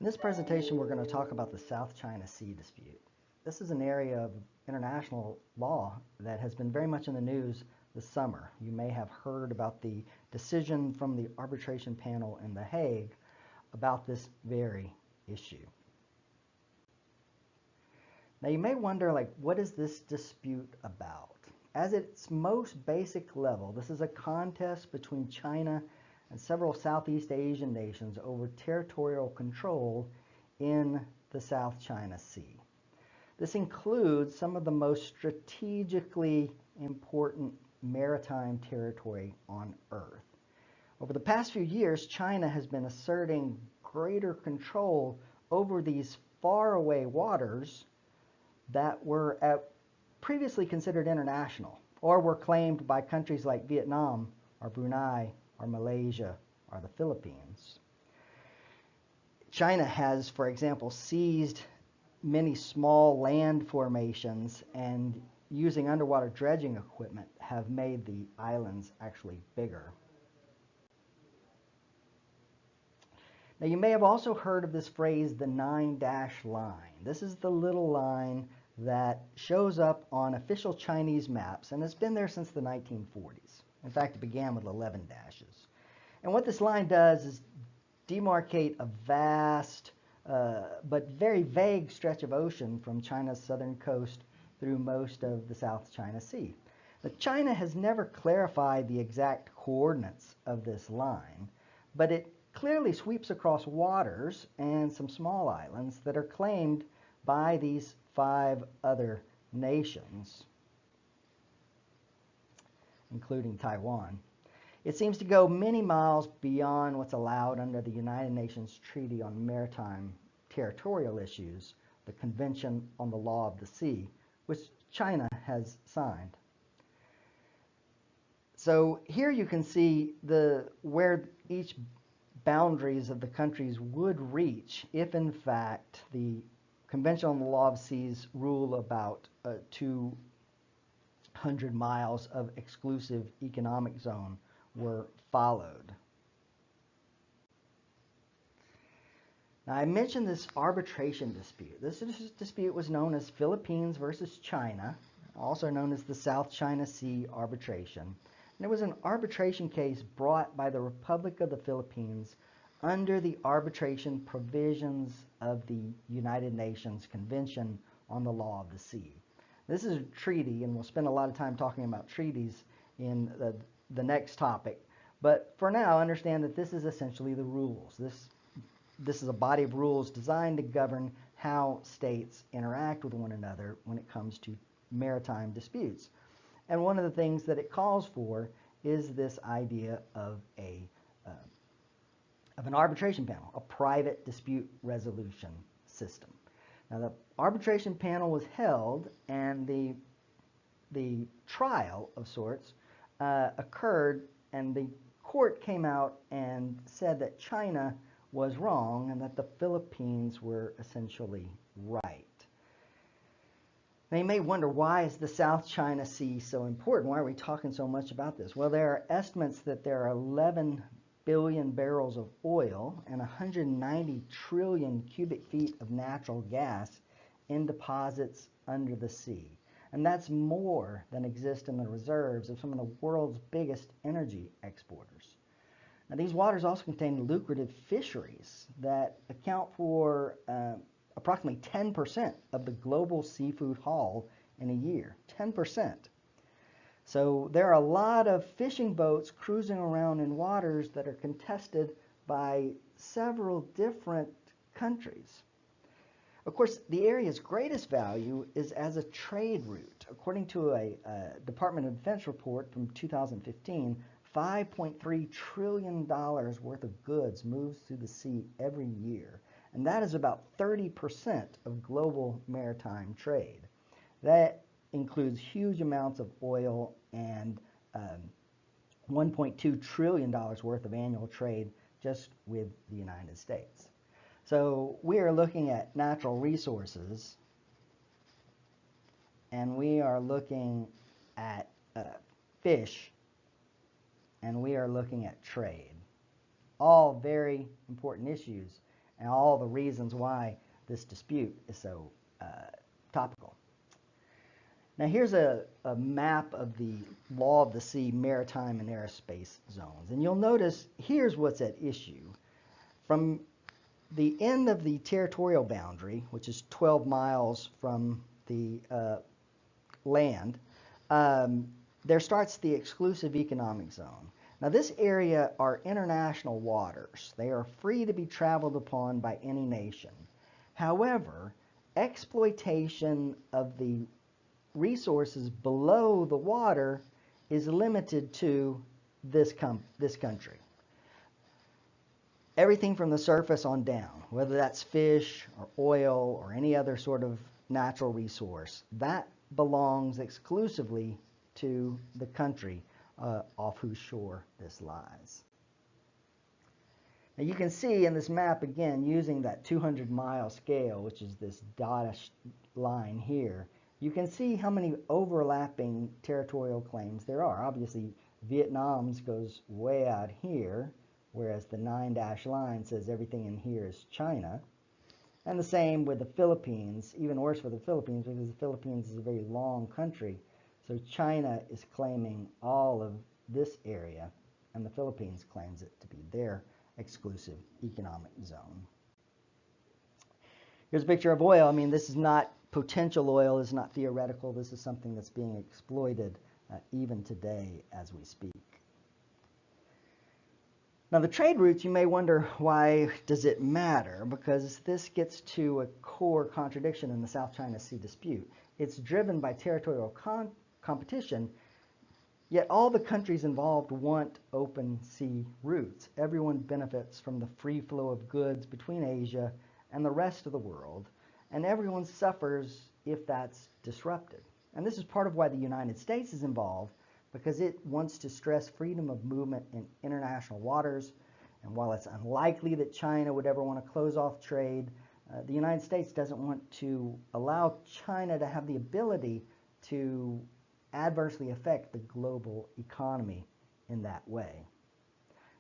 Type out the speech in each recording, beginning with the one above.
In this presentation, we're going to talk about the South China Sea dispute. This is an area of international law that has been very much in the news this summer. You may have heard about the decision from the arbitration panel in The Hague about this very issue. Now you may wonder, what is this dispute about? At its most basic level, this is a contest between China and several Southeast Asian nations over territorial control in the South China Sea. This includes some of the most strategically important maritime territory on Earth. Over the past few years, China has been asserting greater control over these faraway waters that were previously considered international, or were claimed by countries like Vietnam or Brunei or Malaysia or the Philippines. China has, for example, seized many small land formations and, using underwater dredging equipment, have made the islands actually bigger. Now, you may have also heard of this phrase, the 9-dash line. This is the little line that shows up on official Chinese maps, and it's been there since the 1940s. In fact, it began with 11 dashes. And what this line does is demarcate a vast but very vague stretch of ocean from China's southern coast through most of the South China Sea. But China has never clarified the exact coordinates of this line, but it clearly sweeps across waters and some small islands that are claimed by these 5 other nations, including Taiwan. It seems to go many miles beyond what's allowed under the United Nations Treaty on Maritime Territorial Issues, the Convention on the Law of the Sea, which China has signed. So here you can see where each boundaries of the countries would reach if, in fact, the Convention on the Law of Seas rule about 200 miles of exclusive economic zone were followed. Now, I mentioned this arbitration dispute. This dispute was known as Philippines versus China, also known as the South China Sea arbitration. And it was an arbitration case brought by the Republic of the Philippines under the arbitration provisions of the United Nations Convention on the Law of the Sea. This is a treaty, and we'll spend a lot of time talking about treaties in the next topic. But for now, understand that this is essentially the rules. This is a body of rules designed to govern how states interact with one another when it comes to maritime disputes. And one of the things that it calls for is this idea of an arbitration panel, a private dispute resolution system. Now, the arbitration panel was held, and the trial of sorts occurred, and the court came out and said that China was wrong and that the Philippines were essentially right. Now you may wonder, why is the South China Sea so important? Why are we talking so much about this? Well, there are estimates that there are 11 billion barrels of oil and 190 trillion cubic feet of natural gas in deposits under the sea. And that's more than exists in the reserves of some of the world's biggest energy exporters. Now, these waters also contain lucrative fisheries that account for approximately 10% of the global seafood haul in a year. 10%. So there are a lot of fishing boats cruising around in waters that are contested by several different countries. Of course, the area's greatest value is as a trade route. According to a Department of Defense report from 2015, $5.3 trillion worth of goods moves through the sea every year. And that is about 30% of global maritime trade. That includes huge amounts of oil and $1.2 trillion worth of annual trade just with the United States. So we are looking at natural resources, and we are looking at fish, and we are looking at trade. All very important issues and all the reasons why this dispute is so topical. Now here's a map of the law of the sea maritime and aerospace zones, and you'll notice here's what's at issue. From the end of the territorial boundary, which is 12 miles from the land, there starts the exclusive economic zone. Now this area are international waters. They are free to be traveled upon by any nation. However, exploitation of the resources below the water is limited to this country. Everything from the surface on down, whether that's fish or oil or any other sort of natural resource, that belongs exclusively to the country off whose shore this lies. Now you can see in this map, again, using that 200-mile scale, which is this dotted line here, you can see how many overlapping territorial claims there are. Obviously, Vietnam's goes way out here, whereas the 9-dash line says everything in here is China. And the same with the Philippines, even worse for the Philippines, because the Philippines is a very long country. So China is claiming all of this area, and the Philippines claims it to be their exclusive economic zone. Here's a picture of oil. I mean, this is not potential oil, this is not theoretical. This is something that's being exploited even today as we speak. Now the trade routes, you may wonder, why does it matter? Because this gets to a core contradiction in the South China Sea dispute. It's driven by territorial competition, yet all the countries involved want open sea routes. Everyone benefits from the free flow of goods between Asia and the rest of the world, and everyone suffers if that's disrupted. And this is part of why the United States is involved, because it wants to stress freedom of movement in international waters. And while it's unlikely that China would ever want to close off trade, the United States doesn't want to allow China to have the ability to adversely affect the global economy in that way.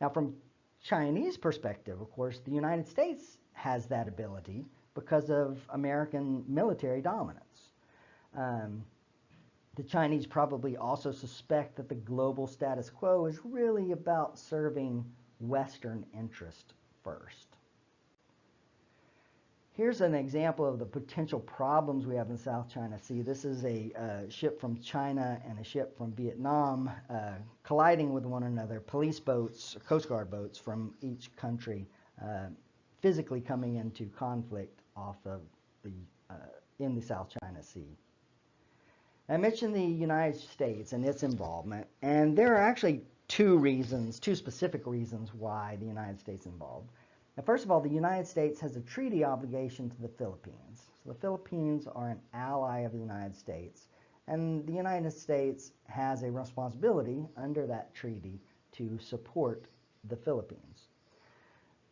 Now, from Chinese perspective, of course, the United States has that ability because of American military dominance. The Chinese probably also suspect that the global status quo is really about serving Western interest first. Here's an example of the potential problems we have in the South China Sea. This is a ship from China and a ship from Vietnam colliding with one another, police boats, Coast Guard boats from each country physically coming into conflict off of in the South China Sea. I mentioned the United States and its involvement, and there are actually two specific reasons why the United States is involved. Now, first of all, the United States has a treaty obligation to the Philippines. So the Philippines are an ally of the United States, and the United States has a responsibility under that treaty to support the Philippines.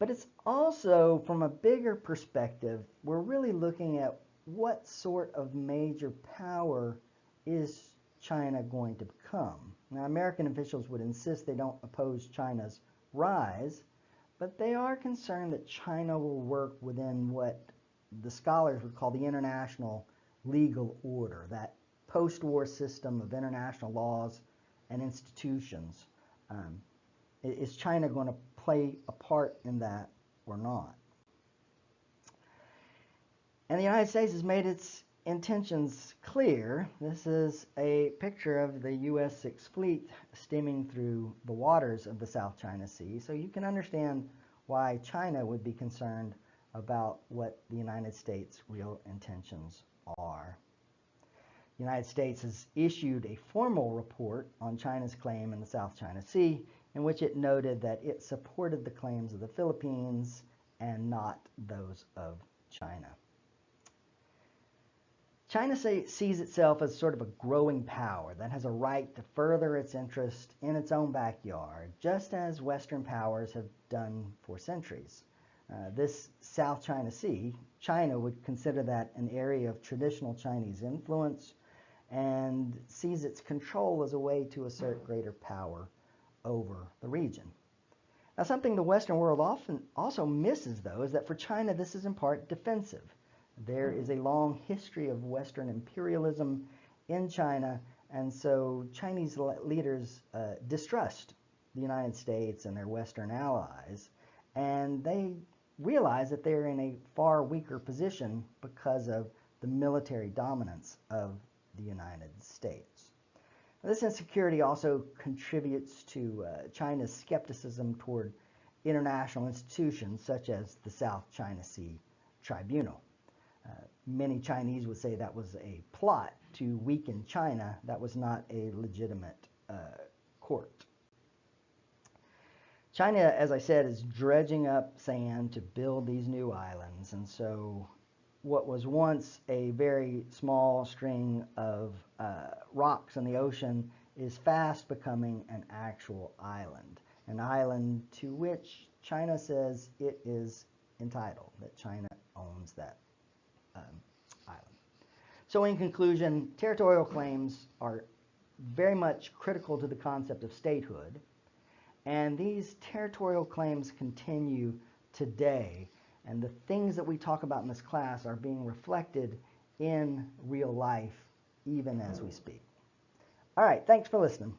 But it's also, from a bigger perspective, we're really looking at what sort of major power is China going to become. Now, American officials would insist they don't oppose China's rise, but they are concerned that China will work within what the scholars would call the international legal order, that post-war system of international laws and institutions. Is China going to play a part in that or not? And the United States has made its intentions clear. This is a picture of the U.S. Sixth Fleet steaming through the waters of the South China Sea, so you can understand why China would be concerned about what the United States' real intentions are. The United States has issued a formal report on China's claim in the South China Sea, in which it noted that it supported the claims of the Philippines and not those of China. China sees itself as sort of a growing power that has a right to further its interest in its own backyard, just as Western powers have done for centuries. This South China Sea, China would consider that an area of traditional Chinese influence and sees its control as a way to assert greater power over the region. Now, something the Western world often also misses, though, is that for China, this is in part defensive. There is a long history of Western imperialism in China, and so Chinese leaders distrust the United States and their Western allies, and they realize that they're in a far weaker position because of the military dominance of the United States. Now, this insecurity also contributes to China's skepticism toward international institutions such as the South China Sea Tribunal. Many Chinese would say that was a plot to weaken China. That was not a legitimate court. China, as I said, is dredging up sand to build these new islands, and so what was once a very small string of rocks in the ocean is fast becoming an actual island, an island to which China says it is entitled, that China owns that island. So in conclusion, territorial claims are very much critical to the concept of statehood, and these territorial claims continue today, and the things that we talk about in this class are being reflected in real life even as we speak. All right, thanks for listening.